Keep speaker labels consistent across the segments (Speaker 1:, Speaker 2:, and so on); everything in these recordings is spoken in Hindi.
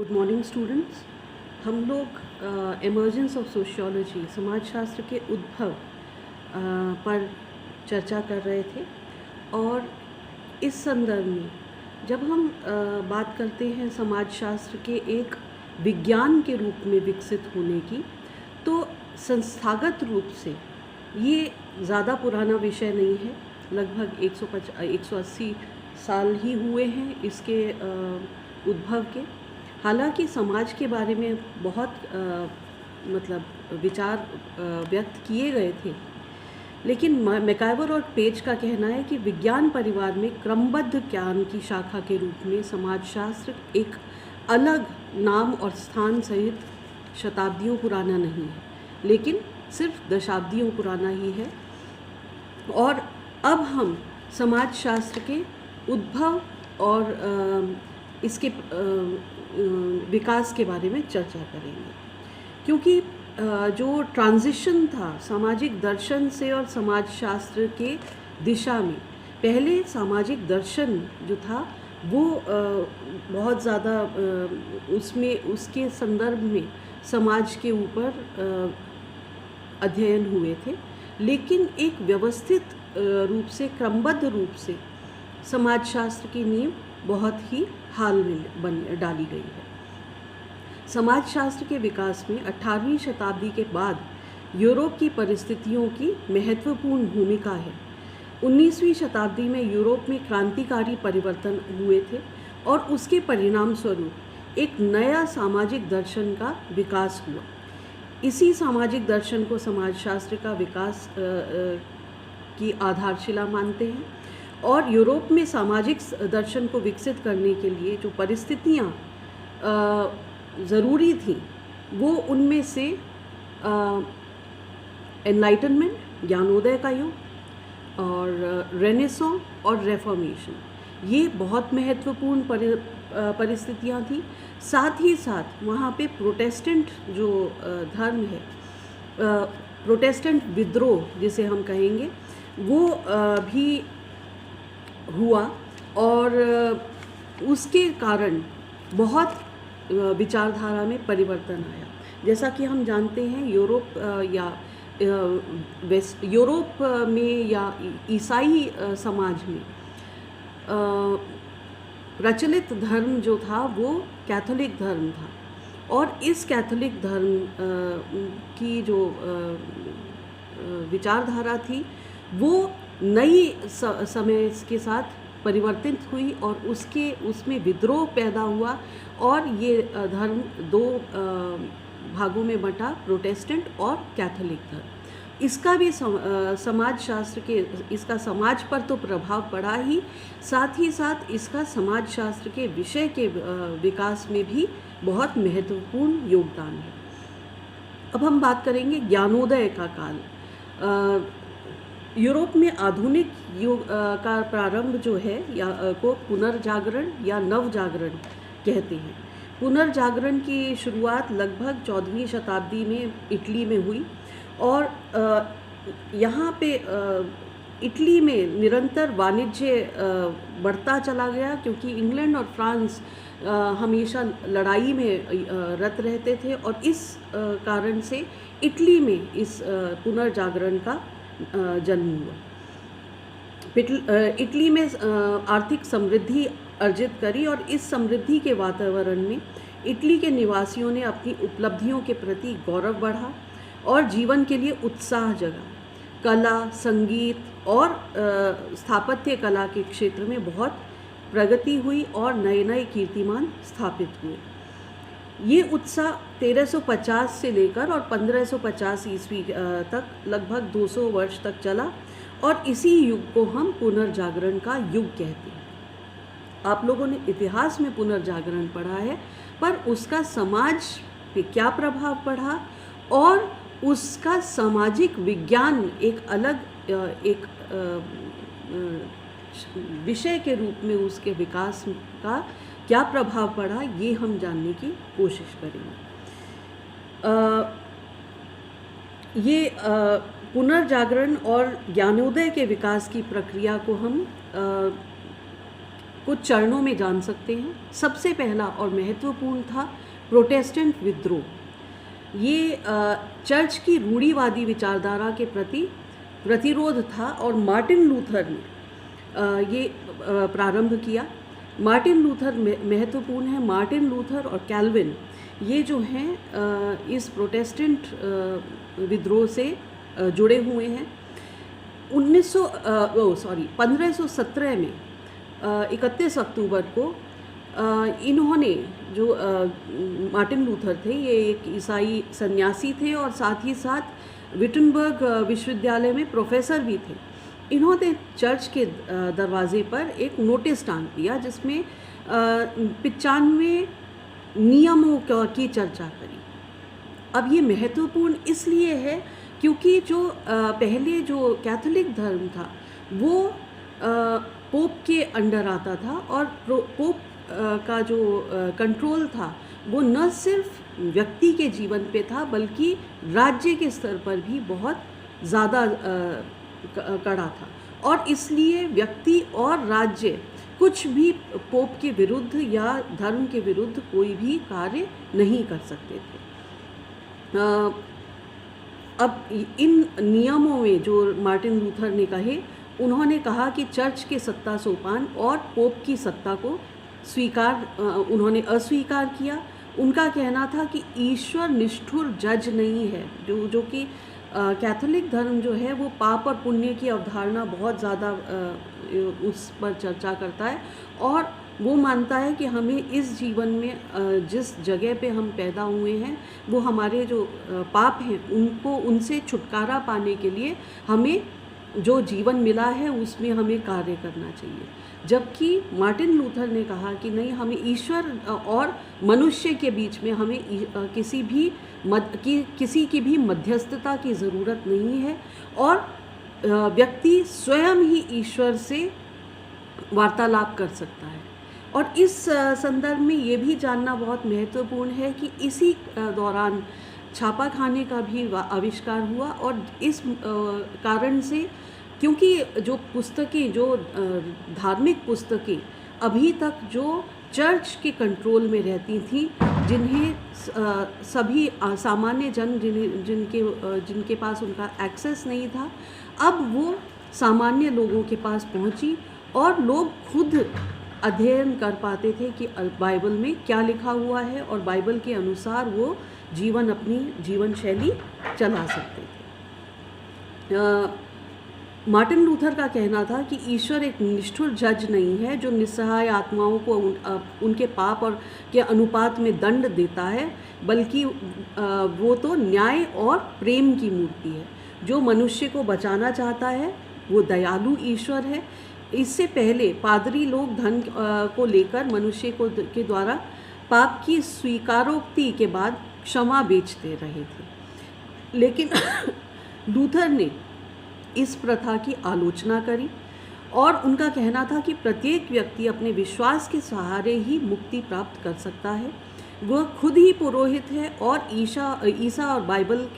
Speaker 1: Good morning students. हम लोग एमर्जेंस ऑफ सोशियोलॉजी समाजशास्त्र के उद्भव पर चर्चा कर रहे थे और इस संदर्भ में जब हम बात करते हैं समाजशास्त्र के एक विज्ञान के रूप में विकसित होने की, तो संस्थागत रूप से ये ज़्यादा पुराना विषय नहीं है। लगभग 180 साल ही हुए हैं इसके उद्भव के। हालांकि समाज के बारे में बहुत विचार व्यक्त किए गए थे, लेकिन मैकाइवर और पेज का कहना है कि विज्ञान परिवार में क्रमबद्ध ज्ञान की शाखा के रूप में समाजशास्त्र एक अलग नाम और स्थान सहित शताब्दियों पुराना नहीं है, लेकिन सिर्फ दशाब्दियों पुराना ही है। और अब हम समाजशास्त्र के उद्भव और इसके विकास के बारे में चर्चा करेंगे, क्योंकि जो ट्रांजिशन था सामाजिक दर्शन से और समाजशास्त्र के दिशा में, पहले सामाजिक दर्शन जो था वो बहुत ज़्यादा उसके संदर्भ में समाज के ऊपर अध्ययन हुए थे, लेकिन एक व्यवस्थित रूप से, क्रमबद्ध रूप से समाजशास्त्र की नींव बहुत ही हाल में डाली गई है। समाजशास्त्र के विकास में 18वीं शताब्दी के बाद यूरोप की परिस्थितियों की महत्वपूर्ण भूमिका है। 19वीं शताब्दी में यूरोप में क्रांतिकारी परिवर्तन हुए थे और उसके परिणाम स्वरूप एक नया सामाजिक दर्शन का विकास हुआ। इसी सामाजिक दर्शन को समाजशास्त्र का विकास की आधारशिला मानते हैं, और यूरोप में सामाजिक दर्शन को विकसित करने के लिए जो परिस्थितियाँ ज़रूरी थी, वो उनमें से एनलाइटनमेंट, ज्ञानोदय का युग, और रेनेसां और रेफॉर्मेशन, ये बहुत महत्वपूर्ण परिस्थितियाँ थी। साथ ही साथ वहाँ पे प्रोटेस्टेंट जो धर्म है, प्रोटेस्टेंट विद्रोह जिसे हम कहेंगे, वो भी हुआ, और उसके कारण बहुत विचारधारा में परिवर्तन आया। जैसा कि हम जानते हैं, यूरोप में या ईसाई समाज में प्रचलित धर्म जो था वो कैथोलिक धर्म था, और इस कैथोलिक धर्म की जो विचारधारा थी वो नई समय के साथ परिवर्तित हुई, और उसमें विद्रोह पैदा हुआ, और ये धर्म दो भागों में बंटा, प्रोटेस्टेंट और कैथोलिक धर्म। इसका भी इसका समाज पर तो प्रभाव पड़ा ही, साथ ही साथ इसका समाजशास्त्र के विषय के विकास में भी बहुत महत्वपूर्ण योगदान है। अब हम बात करेंगे ज्ञानोदय का काल। यूरोप में आधुनिक युग का प्रारंभ जो है को पुनर्जागरण या नवजागरण कहते हैं। पुनर्जागरण की शुरुआत लगभग 14वीं शताब्दी में इटली में हुई, और यहाँ पे इटली में निरंतर वाणिज्य बढ़ता चला गया, क्योंकि इंग्लैंड और फ्रांस हमेशा लड़ाई में रत रहते थे, और इस कारण से इटली में इस पुनर्जागरण का जन्म हुआ। इटली में आर्थिक समृद्धि अर्जित करी, और इस समृद्धि के वातावरण में इटली के निवासियों ने अपनी उपलब्धियों के प्रति गौरव बढ़ा और जीवन के लिए उत्साह जगा। कला, संगीत और स्थापत्य कला के क्षेत्र में बहुत प्रगति हुई और नए नए कीर्तिमान स्थापित हुए। ये उत्साह 1350 से लेकर और 1550 ईस्वी तक लगभग 200 वर्ष तक चला, और इसी युग को हम पुनर्जागरण का युग कहते हैं। आप लोगों ने इतिहास में पुनर्जागरण पढ़ा है, पर उसका समाज पे क्या प्रभाव पड़ा और उसका सामाजिक विज्ञान एक अलग एक विषय के रूप में उसके विकास का क्या प्रभाव पड़ा, ये हम जानने की कोशिश करेंगे। ये पुनर्जागरण और ज्ञानोदय के विकास की प्रक्रिया को हम कुछ चरणों में जान सकते हैं। सबसे पहला और महत्वपूर्ण था प्रोटेस्टेंट विद्रोह। ये चर्च की रूढ़िवादी विचारधारा के प्रति प्रतिरोध था और मार्टिन लूथर ने ये प्रारंभ किया। मार्टिन लूथर महत्वपूर्ण है। मार्टिन लूथर और कैल्विन ये जो हैं इस प्रोटेस्टेंट विद्रोह से जुड़े हुए हैं। 1517 में 31 अक्टूबर को इन्होंने जो मार्टिन लूथर थे, ये एक ईसाई सन्यासी थे और साथ ही साथ विटनबर्ग विश्वविद्यालय में प्रोफेसर भी थे। इन्होंने चर्च के दरवाजे पर एक नोटिस टांग दिया जिसमें 95 नियमों की चर्चा करी। अब ये महत्वपूर्ण इसलिए है क्योंकि जो पहले जो कैथोलिक धर्म था वो पोप के अंडर आता था और पोप का जो कंट्रोल था वो न सिर्फ व्यक्ति के जीवन पे था बल्कि राज्य के स्तर पर भी बहुत ज़्यादा कड़ा था। और इसलिए व्यक्ति और राज्य कुछ भी पोप के विरुद्ध या धर्म के विरुद्ध कोई भी कार्य नहीं कर सकते थे। अब इन नियमों में जो मार्टिन लूथर ने कहे, उन्होंने कहा कि चर्च के सत्ता सोपान और पोप की सत्ता को उन्होंने अस्वीकार किया। उनका कहना था कि ईश्वर निष्ठुर जज नहीं है। जो कि कैथोलिक धर्म जो है वो पाप और पुण्य की अवधारणा बहुत ज़्यादा उस पर चर्चा करता है और वो मानता है कि हमें इस जीवन में जिस जगह पे हम पैदा हुए हैं वो हमारे जो पाप हैं उनसे छुटकारा पाने के लिए हमें जो जीवन मिला है उसमें हमें कार्य करना चाहिए। जबकि मार्टिन लूथर ने कहा कि नहीं, हमें ईश्वर और मनुष्य के बीच में हमें किसी की भी मध्यस्थता की ज़रूरत नहीं है और व्यक्ति स्वयं ही ईश्वर से वार्तालाप कर सकता है। और इस संदर्भ में ये भी जानना बहुत महत्वपूर्ण है कि इसी दौरान छापा खाने का भी आविष्कार हुआ और इस कारण से, क्योंकि जो पुस्तकें, जो धार्मिक पुस्तकें अभी तक जो चर्च के कंट्रोल में रहती थी, जिन्हें सभी सामान्य जन जिनके पास उनका एक्सेस नहीं था, अब वो सामान्य लोगों के पास पहुंची और लोग खुद अध्ययन कर पाते थे कि बाइबल में क्या लिखा हुआ है और बाइबल के अनुसार वो अपनी जीवन शैली चला सकते थे। मार्टिन लूथर का कहना था कि ईश्वर एक निष्ठुर जज नहीं है जो निस्सहाय आत्माओं को उनके पाप और के अनुपात में दंड देता है, बल्कि वो तो न्याय और प्रेम की मूर्ति है। जो मनुष्य को बचाना चाहता है वो दयालु ईश्वर है। इससे पहले पादरी लोग धन को लेकर मनुष्य के द्वारा पाप की स्वीकारोक्ति के बाद क्षमा बेचते रहे थे, लेकिन लूथर ने इस प्रथा की आलोचना करी और उनका कहना था कि प्रत्येक व्यक्ति अपने विश्वास के सहारे ही मुक्ति प्राप्त कर सकता है। वह खुद ही पुरोहित है और ईसा और बाइबल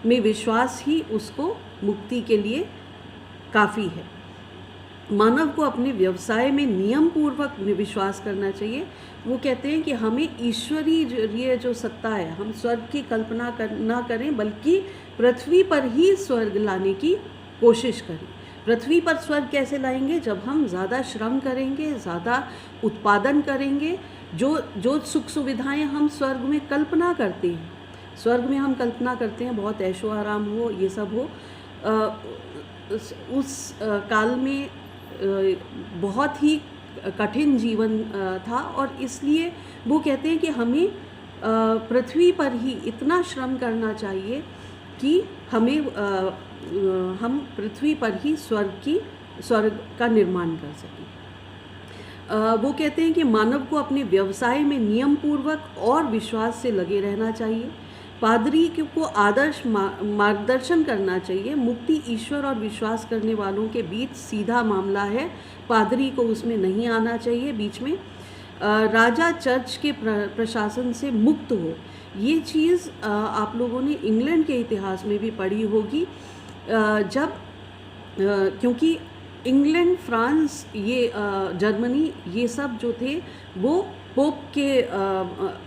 Speaker 1: में विश्वास ही उसको मुक्ति के लिए काफ़ी है। मानव को अपने व्यवसाय में नियम पूर्वक विश्वास करना चाहिए। वो कहते हैं कि हमें ईश्वरीय जो सत्ता है, हम स्वर्ग की कल्पना ना करें बल्कि पृथ्वी पर ही स्वर्ग लाने की कोशिश करें। पृथ्वी पर स्वर्ग कैसे लाएंगे? जब हम ज़्यादा श्रम करेंगे, ज़्यादा उत्पादन करेंगे। जो सुख सुविधाएं हम स्वर्ग में कल्पना करते हैं, स्वर्ग में हम कल्पना करते हैं बहुत ऐशो आराम हो, ये सब हो, उस काल में बहुत ही कठिन जीवन था और इसलिए वो कहते हैं कि हमें पृथ्वी पर ही इतना श्रम करना चाहिए कि हम पृथ्वी पर ही स्वर्ग का निर्माण कर सकें। वो कहते हैं कि मानव को अपने व्यवसाय में नियम पूर्वक और विश्वास से लगे रहना चाहिए। पादरी को आदर्श मार्गदर्शन करना चाहिए। मुक्ति ईश्वर और विश्वास करने वालों के बीच सीधा मामला है, पादरी को उसमें नहीं आना चाहिए बीच में। राजा चर्च के प्रशासन से मुक्त हो, ये चीज़ आप लोगों ने इंग्लैंड के इतिहास में भी पढ़ी होगी। क्योंकि इंग्लैंड, फ्रांस, ये जर्मनी, ये सब जो थे वो पोप के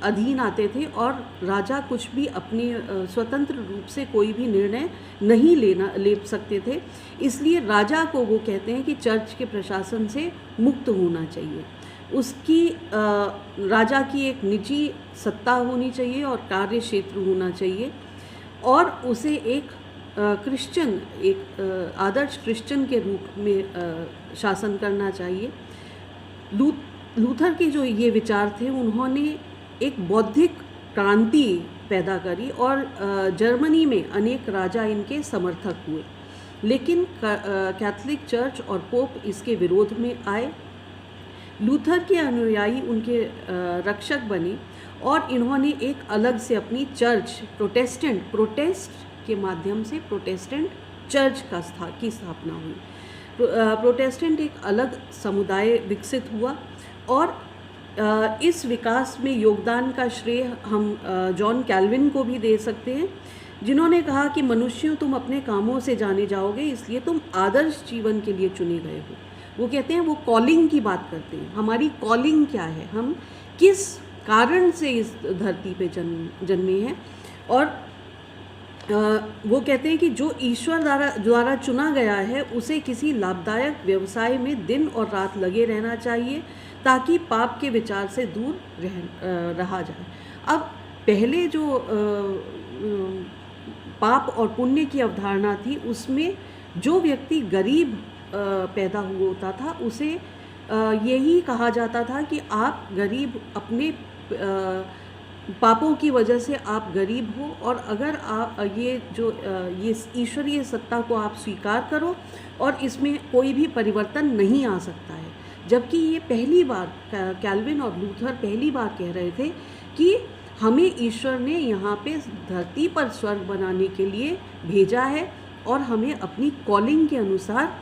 Speaker 1: अधीन आते थे और राजा कुछ भी अपने स्वतंत्र रूप से कोई भी निर्णय नहीं ले सकते थे। इसलिए राजा को वो कहते हैं कि चर्च के प्रशासन से मुक्त होना चाहिए। उसकी राजा की एक निजी सत्ता होनी चाहिए और कार्य क्षेत्र होना चाहिए और उसे एक क्रिश्चियन, एक आदर्श क्रिश्चियन के रूप में शासन करना चाहिए। लूथर के जो ये विचार थे, उन्होंने एक बौद्धिक क्रांति पैदा करी और जर्मनी में अनेक राजा इनके समर्थक हुए, लेकिन कैथोलिक चर्च और पोप इसके विरोध में आए। लूथर के अनुयायी उनके रक्षक बने और इन्होंने एक अलग से अपनी चर्च, प्रोटेस्ट के माध्यम से प्रोटेस्टेंट चर्च की स्थापना हुई। प्रोटेस्टेंट एक अलग समुदाय विकसित हुआ और इस विकास में योगदान का श्रेय हम जॉन कैल्विन को भी दे सकते हैं, जिन्होंने कहा कि मनुष्यों, तुम अपने कामों से जाने जाओगे, इसलिए तुम आदर्श जीवन के लिए चुने गए हो। वो कहते हैं, वो कॉलिंग की बात करते हैं, हमारी कॉलिंग क्या है, हम किस कारण से इस धरती पे जन्मे हैं। और वो कहते हैं कि जो ईश्वर द्वारा चुना गया है उसे किसी लाभदायक व्यवसाय में दिन और रात लगे रहना चाहिए ताकि पाप के विचार से दूर रहा जाए। अब पहले जो पाप और पुण्य की अवधारणा थी, उसमें जो व्यक्ति गरीब पैदा हुआ होता था उसे यही कहा जाता था कि आप गरीब, अपने पापों की वजह से आप गरीब हो और अगर आप ये ईश्वरीय सत्ता को आप स्वीकार करो और इसमें कोई भी परिवर्तन नहीं आ सकता है। जबकि ये पहली बार कैल्विन और लूथर पहली बार कह रहे थे कि हमें ईश्वर ने यहाँ पे धरती पर स्वर्ग बनाने के लिए भेजा है और हमें अपनी कॉलिंग के अनुसार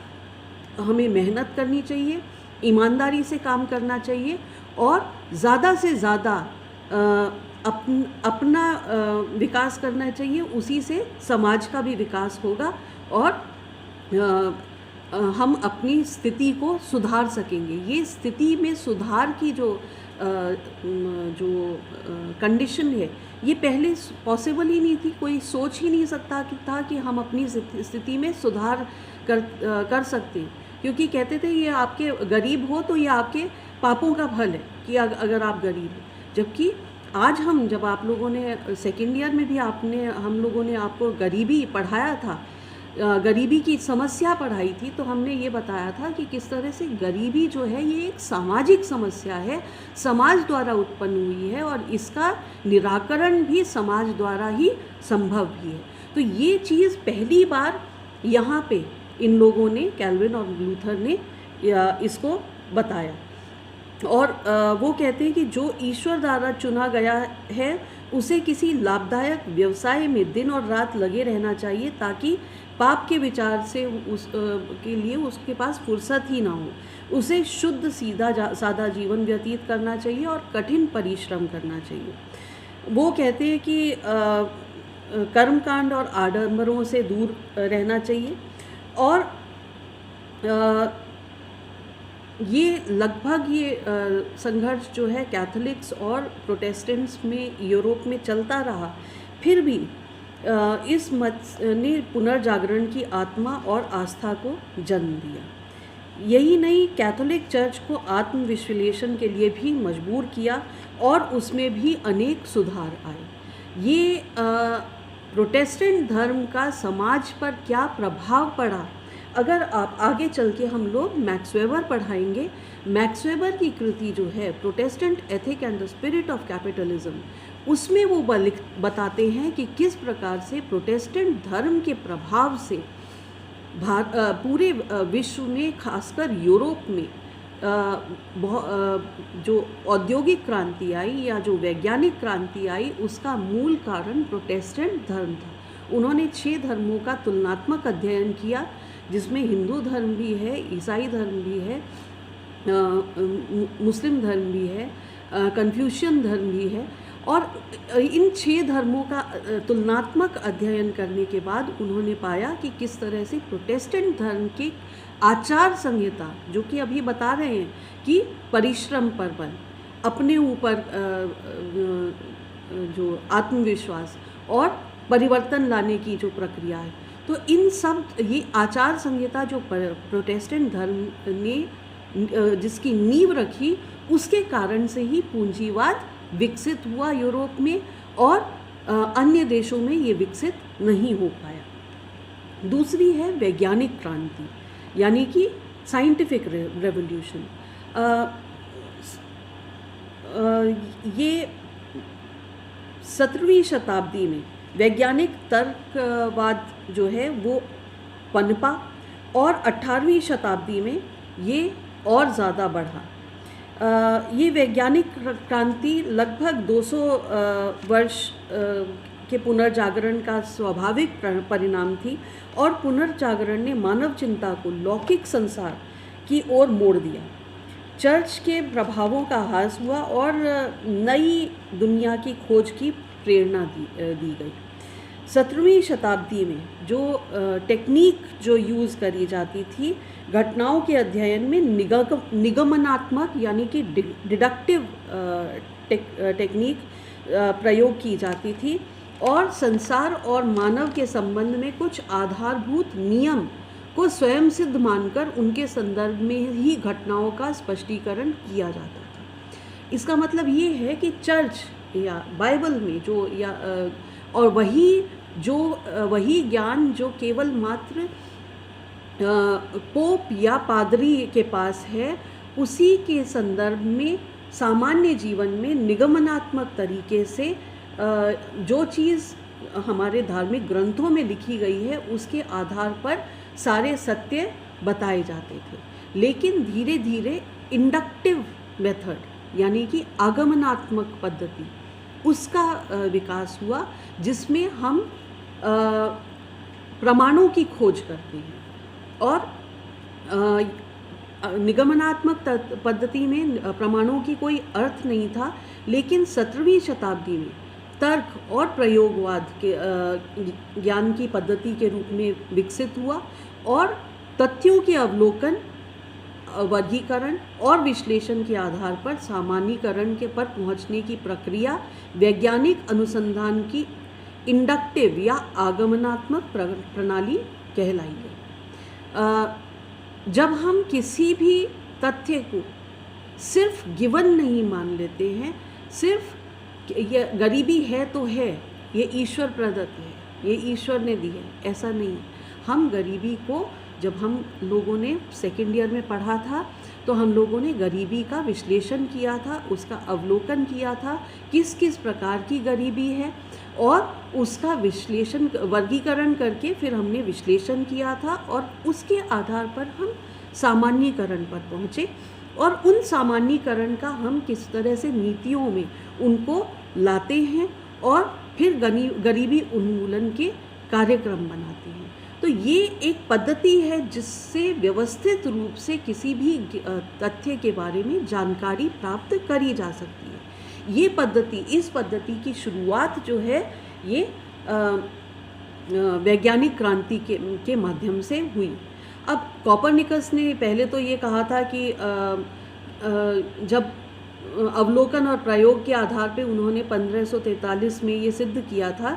Speaker 1: हमें मेहनत करनी चाहिए, ईमानदारी से काम करना चाहिए और ज़्यादा से ज़्यादा अपना विकास करना चाहिए। उसी से समाज का भी विकास होगा और हम अपनी स्थिति को सुधार सकेंगे। ये स्थिति में सुधार की जो कंडीशन है, ये पहले पॉसिबल ही नहीं थी। कोई सोच ही नहीं सकता था कि हम अपनी स्थिति में सुधार कर सकते हैं, क्योंकि कहते थे ये आपके गरीब हो तो ये आपके पापों का फल है कि अगर आप गरीब हो। जबकि आज हम, जब आप लोगों ने सेकेंड ईयर में भी हम लोगों ने आपको गरीबी पढ़ाया था, गरीबी की समस्या पढ़ाई थी, तो हमने ये बताया था कि किस तरह से गरीबी जो है ये एक सामाजिक समस्या है, समाज द्वारा उत्पन्न हुई है और इसका निराकरण भी समाज द्वारा ही संभव भी है। तो ये चीज़ पहली बार यहाँ पे इन लोगों ने, कैल्विन और लूथर ने इसको बताया। और वो कहते हैं कि जो ईश्वर द्वारा चुना गया है उसे किसी लाभदायक व्यवसाय में दिन और रात लगे रहना चाहिए ताकि पाप के विचार से के लिए उसके पास फुर्सत ही ना हो। उसे शुद्ध सादा जीवन व्यतीत करना चाहिए और कठिन परिश्रम करना चाहिए। वो कहते हैं कि कर्मकांड और आडंबरों से दूर रहना चाहिए और ये लगभग संघर्ष जो है कैथोलिक्स और प्रोटेस्टेंट्स में यूरोप में चलता रहा। फिर भी इस मत ने पुनर्जागरण की आत्मा और आस्था को जन्म दिया। यही नहीं, कैथोलिक चर्च को आत्मविश्लेषण के लिए भी मजबूर किया और उसमें भी अनेक सुधार आए। ये प्रोटेस्टेंट धर्म का समाज पर क्या प्रभाव पड़ा, अगर आप आगे चल के हम लोग मैक्स वेबर पढ़ाएंगे। मैक्स वेबर की कृति जो है Protestant ethic and the spirit of capitalism, उसमें वो बताते हैं कि किस प्रकार से प्रोटेस्टेंट धर्म के प्रभाव से पूरे विश्व में, खासकर यूरोप में जो औद्योगिक क्रांति आई या जो वैज्ञानिक क्रांति आई, उसका मूल कारण प्रोटेस्टेंट धर्म था। उन्होंने 6 धर्मों का तुलनात्मक अध्ययन किया, जिसमें हिंदू धर्म भी है, ईसाई धर्म भी है, मुस्लिम धर्म भी है, कन्फ्यूशियन धर्म भी है। और इन 6 धर्मों का तुलनात्मक अध्ययन करने के बाद उन्होंने पाया कि किस तरह से प्रोटेस्टेंट धर्म के आचार संहिता, जो कि अभी बता रहे हैं कि परिश्रम पर बल, अपने ऊपर जो आत्मविश्वास और परिवर्तन लाने की जो प्रक्रिया है, तो इन सब ये आचार संहिता जो प्रोटेस्टेंट धर्म ने जिसकी नींव रखी, उसके कारण से ही पूंजीवाद विकसित हुआ यूरोप में, और अन्य देशों में ये विकसित नहीं हो पाया। दूसरी है वैज्ञानिक क्रांति, यानी कि साइंटिफिक रेवोल्यूशन। ये 17वीं शताब्दी में वैज्ञानिक तर्कवाद जो है वो पनपा, और 18वीं शताब्दी में ये और ज़्यादा बढ़ा। ये वैज्ञानिक क्रांति लगभग 200 वर्ष के पुनर्जागरण का स्वाभाविक परिणाम थी, और पुनर्जागरण ने मानव चिंता को लौकिक संसार की ओर मोड़ दिया। चर्च के प्रभावों का ह्रास हुआ और नई दुनिया की खोज की प्रेरणा दी गई। 17वीं शताब्दी में जो टेक्निक जो यूज़ करी जाती थी घटनाओं के अध्ययन में, निगमनात्मक यानी कि डिडक्टिव टेक्निक प्रयोग की जाती थी, और संसार और मानव के संबंध में कुछ आधारभूत नियम को स्वयं सिद्ध मानकर उनके संदर्भ में ही घटनाओं का स्पष्टीकरण किया जाता था। इसका मतलब ये है कि चर्च या बाइबल में जो और वही ज्ञान जो केवल मात्र पोप या पादरी के पास है, उसी के संदर्भ में सामान्य जीवन में निगमनात्मक तरीके से जो चीज़ हमारे धार्मिक ग्रंथों में लिखी गई है उसके आधार पर सारे सत्य बताए जाते थे। लेकिन धीरे धीरे इंडक्टिव मेथड यानी कि आगमनात्मक पद्धति, उसका विकास हुआ, जिसमें हम प्रमाणों की खोज करते हैं। और निगमनात्मक पद्धति में प्रमाणों की कोई अर्थ नहीं था, लेकिन 17वीं शताब्दी में तर्क और प्रयोगवाद के ज्ञान की पद्धति के रूप में विकसित हुआ, और तथ्यों के अवलोकन, वर्गीकरण और विश्लेषण के आधार पर सामान्यीकरण के पर पहुंचने की प्रक्रिया वैज्ञानिक अनुसंधान की इंडक्टिव या आगमनात्मक प्रणाली कहलाई गई। जब हम किसी भी तथ्य को सिर्फ गिवन नहीं मान लेते हैं, सिर्फ ये गरीबी है तो है, ये ईश्वर प्रदत्त है, ये ईश्वर ने दी है, ऐसा नहीं है। हम गरीबी को, जब हम लोगों ने सेकेंड ईयर में पढ़ा था, तो हम लोगों ने गरीबी का विश्लेषण किया था, उसका अवलोकन किया था, किस किस प्रकार की गरीबी है, और उसका विश्लेषण, वर्गीकरण करके फिर हमने विश्लेषण किया था, और उसके आधार पर हम सामान्यीकरण पर पहुँचे, और उन सामान्यीकरण का हम किस तरह से नीतियों में उनको लाते हैं, और फिर गरीबी उन्मूलन के कार्यक्रम बनाते हैं। तो ये एक पद्धति है जिससे व्यवस्थित रूप से किसी भी तथ्य के बारे में जानकारी प्राप्त करी जा सकती है। ये पद्धति, इस पद्धति की शुरुआत जो है ये वैज्ञानिक क्रांति के माध्यम से हुई। अब कोपरनिकस ने पहले तो ये कहा था कि जब अवलोकन और प्रयोग के आधार पे उन्होंने 1543 में ये सिद्ध किया था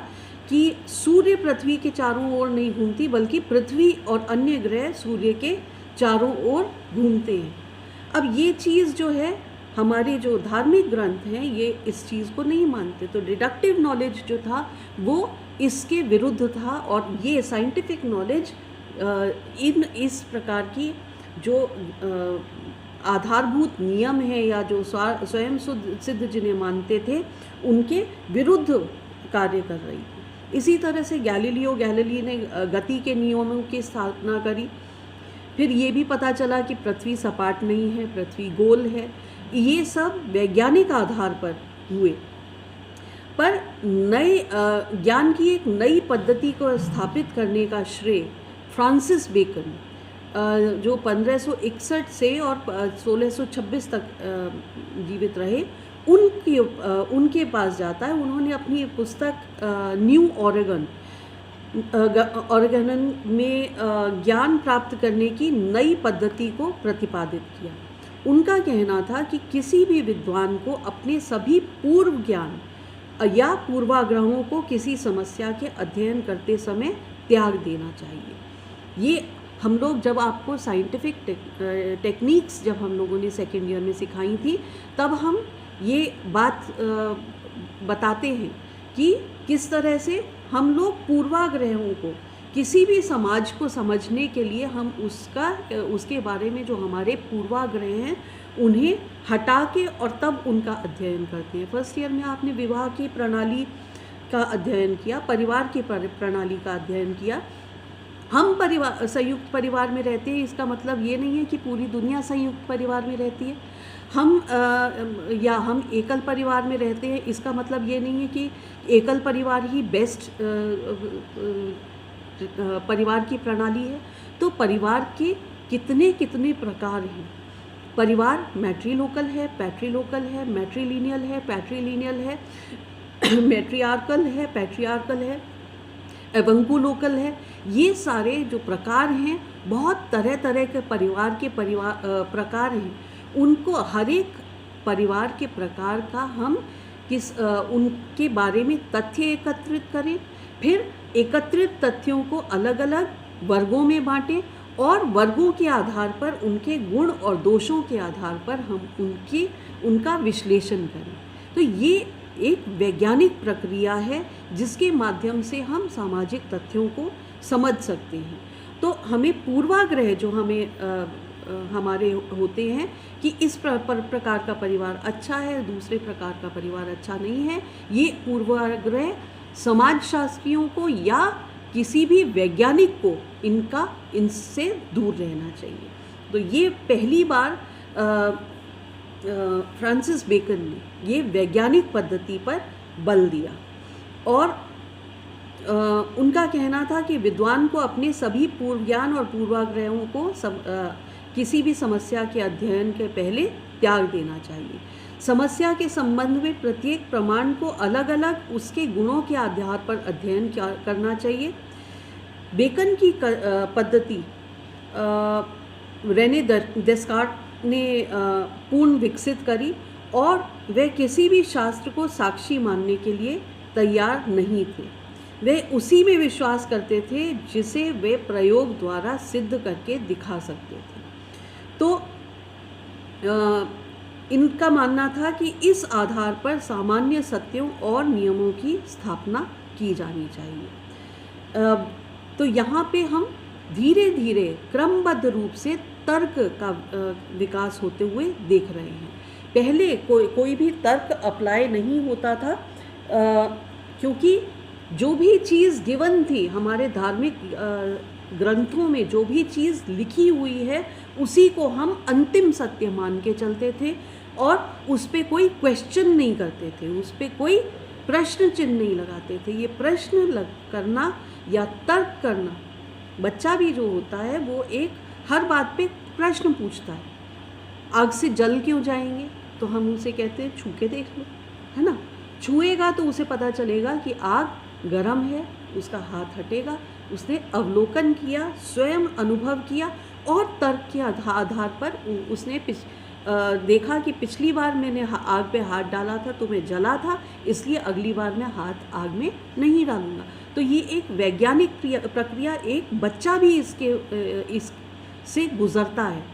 Speaker 1: कि सूर्य पृथ्वी के चारों ओर नहीं घूमती, बल्कि पृथ्वी और अन्य ग्रह सूर्य के चारों ओर घूमते हैं। अब ये चीज़ जो है, हमारे जो धार्मिक ग्रंथ हैं ये इस चीज़ को नहीं मानते, तो डिडक्टिव नॉलेज जो था वो इसके विरुद्ध था, और ये साइंटिफिक नॉलेज इस प्रकार की जो आधारभूत नियम है या जो स्वयं सिद्ध जिन्हें मानते थे उनके विरुद्ध कार्य कर रही थी। इसी तरह से गैलीली ने गति के नियमों की स्थापना करी। फिर ये भी पता चला कि पृथ्वी सपाट नहीं है, पृथ्वी गोल है। ये सब वैज्ञानिक आधार पर हुए, पर नए ज्ञान की एक नई पद्धति को स्थापित करने का श्रेय फ्रांसिस बेकन, जो 1561 से और 1626 तक जीवित रहे, उनके पास जाता है। उन्होंने अपनी पुस्तक न्यू ऑरेगन ऑर्गेनन में ज्ञान प्राप्त करने की नई पद्धति को प्रतिपादित किया। उनका कहना था कि किसी भी विद्वान को अपने सभी पूर्व ज्ञान या पूर्वाग्रहों को किसी समस्या के अध्ययन करते समय त्याग देना चाहिए। ये हम लोग जब आपको साइंटिफिक टेक्निक्स जब हम लोगों ने सेकेंड ईयर में सिखाई थी, तब हम ये बात बताते हैं कि किस तरह से हम लोग पूर्वाग्रहों को, किसी भी समाज को समझने के लिए हम उसके बारे में जो हमारे पूर्वाग्रह हैं उन्हें हटा के और तब उनका अध्ययन करते हैं। फर्स्ट ईयर में आपने विवाह की प्रणाली का अध्ययन किया, परिवार की प्रणाली का अध्ययन किया। हम संयुक्त परिवार में रहते हैं, इसका मतलब ये नहीं है कि पूरी दुनिया संयुक्त परिवार में रहती है। हम एकल परिवार में रहते हैं, इसका मतलब ये नहीं है कि एकल परिवार ही बेस्ट परिवार की प्रणाली है। तो परिवार के कितने कितने प्रकार हैं। परिवार मैट्रीलोकल है, पैट्रीलोकल है, मैट्रीलिनियल है, पैट्रीलिनियल है, मैट्रियार्कल है, पैट्रियार्कल है, एवंकुलोकल है। ये सारे जो प्रकार हैं, बहुत तरह तरह के प्रकार हैं। उनको हर एक परिवार के प्रकार का हम उनके बारे में तथ्य एकत्रित करें, फिर एकत्रित तथ्यों को अलग अलग वर्गों में बांटें और वर्गों के आधार पर उनके गुण और दोषों के आधार पर हम उनका विश्लेषण करें। तो ये एक वैज्ञानिक प्रक्रिया है जिसके माध्यम से हम सामाजिक तथ्यों को समझ सकते हैं। तो हमें पूर्वाग्रह जो हमारे होते हैं कि इस प्रकार का परिवार अच्छा है, दूसरे प्रकार का परिवार अच्छा नहीं है, ये पूर्वाग्रह समाजशास्त्रियों को या किसी भी वैज्ञानिक को इनसे दूर रहना चाहिए। तो ये पहली बार फ्रांसिस बेकन ने ये वैज्ञानिक पद्धति पर बल दिया और उनका कहना था कि विद्वान को अपने सभी पूर्व ज्ञान और पूर्वाग्रहों को किसी भी समस्या के अध्ययन के पहले त्याग देना चाहिए। समस्या के संबंध में प्रत्येक प्रमाण को अलग अलग उसके गुणों के आधार पर अध्ययन करना चाहिए। बेकन की पद्धति रेने डेस्कार्ट ने पूर्ण विकसित करी और वे किसी भी शास्त्र को साक्षी मानने के लिए तैयार नहीं थे। वे उसी में विश्वास करते थे जिसे वे प्रयोग द्वारा सिद्ध करके दिखा सकते थे। तो इनका मानना था कि इस आधार पर सामान्य सत्यों और नियमों की स्थापना की जानी चाहिए। तो यहाँ पे हम धीरे धीरे क्रमबद्ध रूप से तर्क का विकास होते हुए देख रहे हैं। पहले कोई भी तर्क अप्लाई नहीं होता था, क्योंकि जो भी चीज़ गिवन थी हमारे धार्मिक ग्रंथों में, जो भी चीज़ लिखी हुई है उसी को हम अंतिम सत्य मान के चलते थे और उस पर कोई क्वेश्चन नहीं करते थे, उस पर कोई प्रश्न चिन्ह नहीं लगाते थे। ये प्रश्न करना या तर्क करना, बच्चा भी जो होता है वो एक हर बात पे प्रश्न पूछता है। आग से जल क्यों जाएंगे, तो हम उसे कहते हैं छू के देख लो, है ना। छुएगा तो उसे पता चलेगा कि आग गर्म है, उसका हाथ हटेगा। उसने अवलोकन किया, स्वयं अनुभव किया और तर्क के आधार पर उसने देखा कि पिछली बार मैंने आग पे हाथ डाला था तो मैं जला था, इसलिए अगली बार मैं हाथ आग में नहीं डालूंगा। तो ये एक वैज्ञानिक प्रक्रिया, एक बच्चा भी इससे गुजरता है।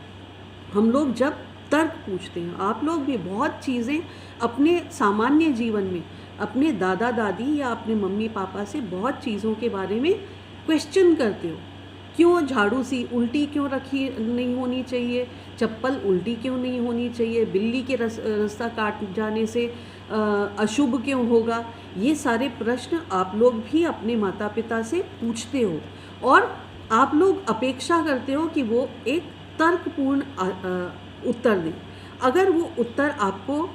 Speaker 1: हम लोग जब तर्क पूछते हैं, आप लोग भी बहुत चीज़ें अपने सामान्य जीवन में अपने दादा दादी या अपने मम्मी पापा से बहुत चीज़ों के बारे में क्वेश्चन करते हो। क्यों झाड़ू सी उल्टी क्यों रखी नहीं होनी चाहिए, चप्पल उल्टी क्यों नहीं होनी चाहिए, बिल्ली के रास्ता काट जाने से अशुभ क्यों होगा। ये सारे प्रश्न आप लोग भी अपने माता पिता से पूछते हो और आप लोग अपेक्षा करते हो कि वो एक तर्कपूर्ण उत्तर दें। अगर वो उत्तर आपको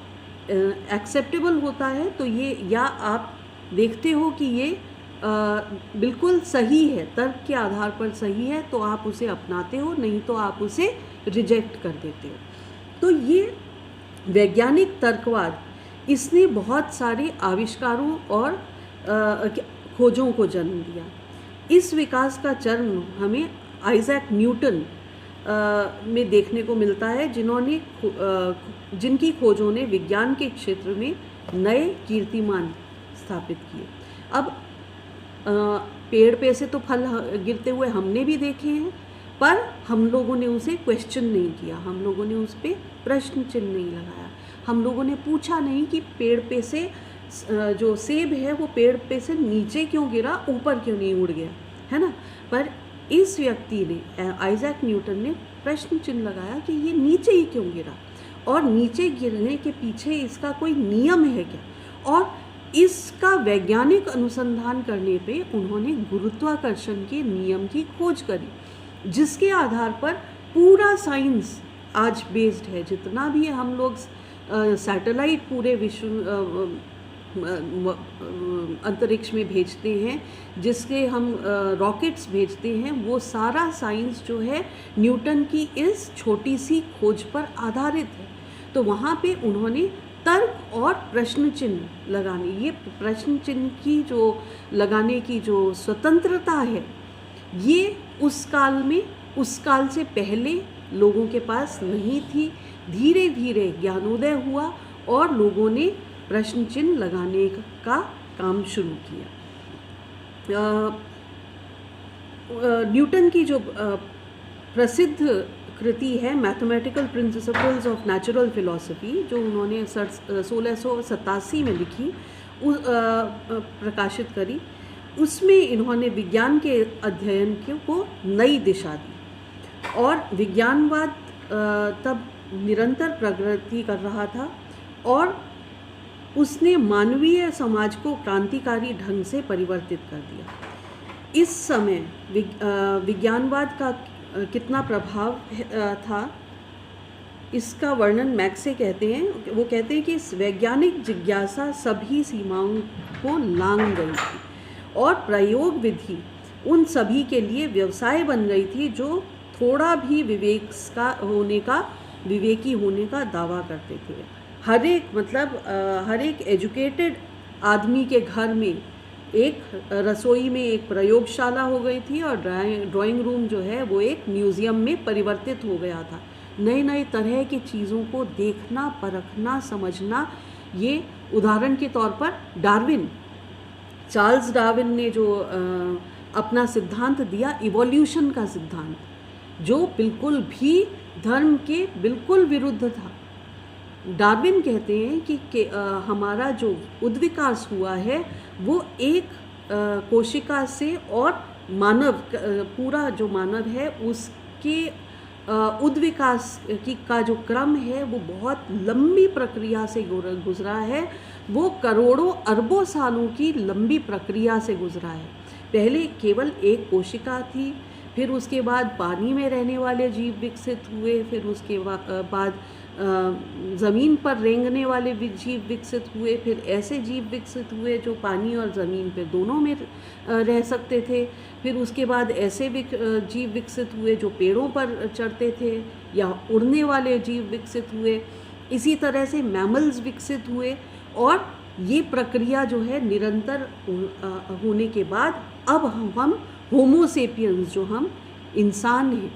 Speaker 1: एक्सेप्टेबल होता है तो ये, या आप देखते हो कि ये बिल्कुल सही है, तर्क के आधार पर सही है, तो आप उसे अपनाते हो, नहीं तो आप उसे रिजेक्ट कर देते हो। तो ये वैज्ञानिक तर्कवाद, इसने बहुत सारे आविष्कारों और खोजों को जन्म दिया। इस विकास का चरण हमें आइजैक न्यूटन में देखने को मिलता है, जिनकी खोजों ने विज्ञान के क्षेत्र में नए कीर्तिमान स्थापित किए। अब पेड़ पे से तो फल गिरते हुए हमने भी देखे हैं, पर हम लोगों ने उसे क्वेश्चन नहीं किया, हम लोगों ने उस पर प्रश्न चिन्ह नहीं लगाया, हम लोगों ने पूछा नहीं कि पेड़ पे से जो सेब है वो पेड़ पे से नीचे क्यों गिरा, ऊपर क्यों नहीं उड़ गया, है ना। पर इस व्यक्ति ने, आइजैक न्यूटन ने प्रश्न चिन्ह लगाया कि ये नीचे ही क्यों गिरा, और नीचे गिरने के पीछे इसका कोई नियम है क्या, और इसका वैज्ञानिक अनुसंधान करने पे उन्होंने गुरुत्वाकर्षण के नियम की खोज करी, जिसके आधार पर पूरा साइंस आज बेस्ड है। जितना भी हम लोग सैटेलाइट पूरे विश्व अंतरिक्ष में भेजते हैं, जिसके हम रॉकेट्स भेजते हैं, वो सारा साइंस जो है न्यूटन की इस छोटी सी खोज पर आधारित है। तो वहाँ पे उन्होंने तर्क और प्रश्न चिन्ह लगाने, ये प्रश्न चिन्ह की जो लगाने की जो स्वतंत्रता है, ये उस काल से पहले लोगों के पास नहीं थी। धीरे धीरे ज्ञानोदय हुआ और लोगों ने प्रश्न चिन्ह लगाने का काम शुरू किया। न्यूटन की जो प्रसिद्ध कृति है mathematical principles of natural philosophy, जो उन्होंने 1687 में लिखी, प्रकाशित करी, उसमें इन्होंने विज्ञान के अध्ययन को नई दिशा दी। और विज्ञानवाद तब निरंतर प्रगति कर रहा था और उसने मानवीय समाज को क्रांतिकारी ढंग से परिवर्तित कर दिया। इस समय विज्ञानवाद का कितना प्रभाव था, इसका वर्णन मैक्से कहते हैं। वो कहते हैं कि वैज्ञानिक जिज्ञासा सभी सीमाओं को लांघ गई थी और प्रयोग विधि उन सभी के लिए व्यवसाय बन गई थी जो थोड़ा भी विवेकी होने का दावा करते थे। हर एक एजुकेटेड आदमी के घर में एक रसोई में एक प्रयोगशाला हो गई थी और ड्राइंग रूम जो है वो एक म्यूज़ियम में परिवर्तित हो गया था। नए नए तरह की चीज़ों को देखना, परखना, समझना। ये उदाहरण के तौर पर चार्ल्स डार्विन ने जो अपना सिद्धांत दिया, इवोल्यूशन का सिद्धांत, जो बिल्कुल भी धर्म के बिल्कुल विरुद्ध था। डार्विन कहते हैं कि हमारा जो उद्विकास हुआ है वो एक कोशिका से, और पूरा जो मानव है उसके उद्विकास का जो क्रम है वो बहुत लंबी प्रक्रिया से गुजरा है। वो करोड़ों अरबों सालों की लंबी प्रक्रिया से गुजरा है। पहले केवल एक कोशिका थी, फिर उसके बाद पानी में रहने वाले जीव विकसित हुए, फिर उसके बाद ज़मीन पर रेंगने वाले जीव विकसित हुए, फिर ऐसे जीव विकसित हुए जो पानी और ज़मीन पे दोनों में रह सकते थे, फिर उसके बाद ऐसे जीव विकसित हुए जो पेड़ों पर चढ़ते थे, या उड़ने वाले जीव विकसित हुए। इसी तरह से मैमल्स विकसित हुए, और ये प्रक्रिया जो है निरंतर होने के बाद अब हम होमो सेपियंस, जो हम इंसान हैं,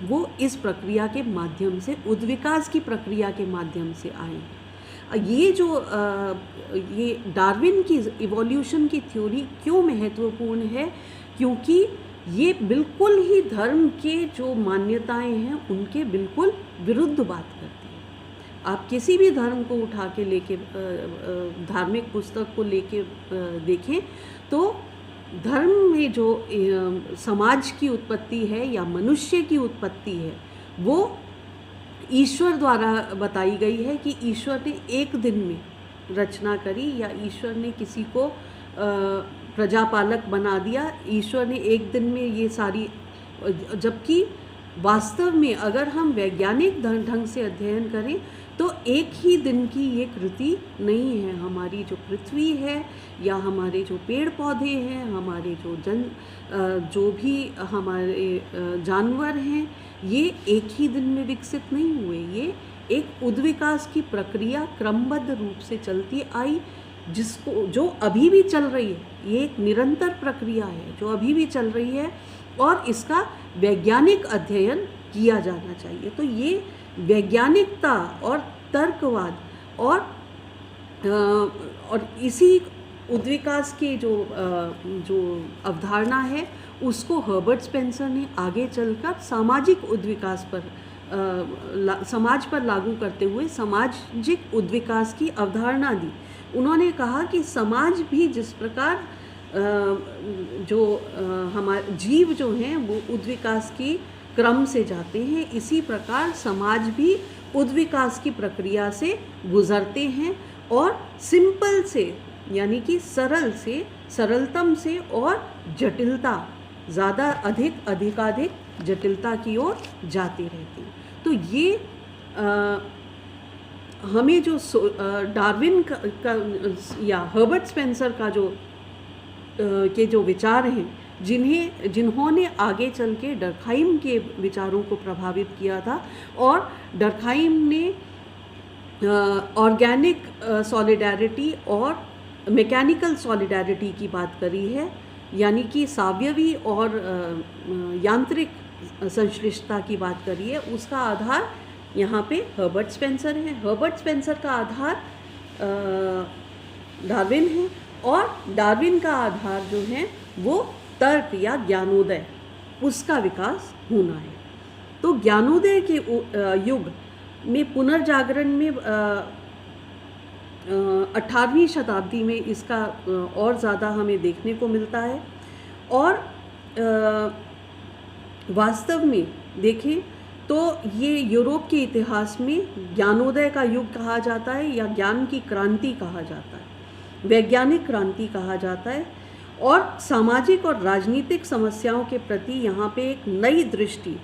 Speaker 1: वो इस प्रक्रिया के माध्यम से, उद्विकास की प्रक्रिया के माध्यम से आए। ये डार्विन की इवोल्यूशन की थ्योरी क्यों महत्वपूर्ण है, क्योंकि ये बिल्कुल ही धर्म के जो मान्यताएं हैं उनके बिल्कुल विरुद्ध बात करती है। आप किसी भी धर्म को उठा के लेके, धार्मिक पुस्तक को लेके देखें तो धर्म में जो समाज की उत्पत्ति है या मनुष्य की उत्पत्ति है वो ईश्वर द्वारा बताई गई है, कि ईश्वर ने एक दिन में रचना करी, या ईश्वर ने किसी को प्रजापालक बना दिया, ईश्वर ने एक दिन में ये सारी। जबकि वास्तव में अगर हम वैज्ञानिक ढंग से अध्ययन करें तो एक ही दिन की ये कृति नहीं है। हमारी जो पृथ्वी है, या हमारे जो पेड़ पौधे हैं, हमारे जो भी हमारे जानवर हैं, ये एक ही दिन में विकसित नहीं हुए। ये एक उद्विकास की प्रक्रिया क्रमबद्ध रूप से चलती आई। जिसको जो अभी भी चल रही है, ये एक निरंतर प्रक्रिया है जो अभी भी चल रही है और इसका वैज्ञानिक अध्ययन किया जाना चाहिए। तो ये वैज्ञानिकता और तर्कवाद और इसी उद्विकास की जो अवधारणा है उसको हर्बर्ट स्पेंसर ने आगे चलकर सामाजिक उद्विकास पर समाज पर लागू करते हुए सामाजिक उद्विकास की अवधारणा दी। उन्होंने कहा कि समाज भी जिस प्रकार हमारे जीव जो हैं वो उद्विकास की क्रम से जाते हैं, इसी प्रकार समाज भी उद्विकास की प्रक्रिया से गुजरते हैं और सिंपल से यानी कि सरल से सरलतम से और जटिलता ज़्यादा अधिकाधिक जटिलता की ओर जाती रहती। तो ये हमें जो डार्विन का या हर्बर्ट स्पेंसर का जो विचार हैं जिन्होंने आगे चल के डर्कहाइम के विचारों को प्रभावित किया था और डर्कहाइम ने ऑर्गेनिक सॉलिडारिटी और मैकेनिकल सॉलिडारिटी की बात करी है, यानी कि सावयवी और यांत्रिक संश्लिष्टता की बात करी है। उसका आधार यहाँ पे हर्बर्ट स्पेंसर है। हर्बर्ट स्पेंसर का आधार डार्विन है और डार्विन का आधार जो है वो तर्क या ज्ञानोदय, उसका विकास होना है। तो ज्ञानोदय के युग में पुनर्जागरण में 18वीं शताब्दी में इसका और ज़्यादा हमें देखने को मिलता है। और वास्तव में देखें तो ये यूरोप के इतिहास में ज्ञानोदय का युग कहा जाता है या ज्ञान की क्रांति कहा जाता है, वैज्ञानिक क्रांति कहा जाता है। और सामाजिक और राजनीतिक समस्याओं के प्रति यहाँ पे एक नई दृष्टि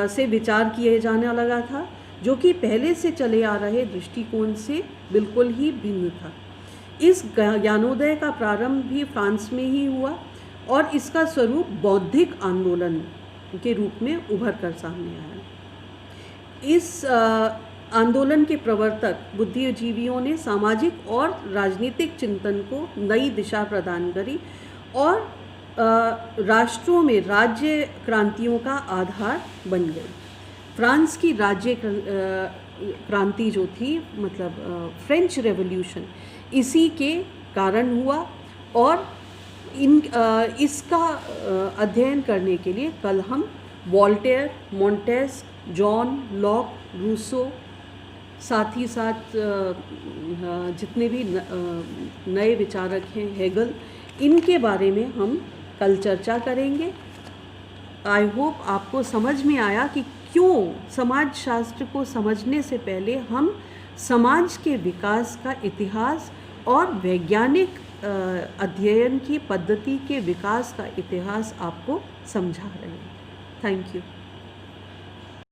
Speaker 1: से विचार किए जाने लगा था, जो कि पहले से चले आ रहे दृष्टिकोण से बिल्कुल ही भिन्न था। इस ज्ञानोदय का प्रारंभ भी फ्रांस में ही हुआ और इसका स्वरूप बौद्धिक आंदोलन के रूप में उभर कर सामने आया। इस आंदोलन के प्रवर्तक बुद्धिजीवियों ने सामाजिक और राजनीतिक चिंतन को नई दिशा प्रदान करी और राष्ट्रों में राज्य क्रांतियों का आधार बन गई। फ्रांस की राज्य क्रांति जो थी, मतलब फ्रेंच रेवोल्यूशन, इसी के कारण हुआ। और इसका अध्ययन करने के लिए कल हम वॉल्टेयर, मोंटेस्क, जॉन लॉक, रूसो, साथ ही साथ जितने भी नए विचारक हैं, हेगल, इनके बारे में हम कल चर्चा करेंगे। आई होप आपको समझ में आया कि क्यों समाज शास्त्र को समझने से पहले हम समाज के विकास का इतिहास और वैज्ञानिक अध्ययन की पद्धति के विकास का इतिहास आपको समझा रहे हैं। Thank you.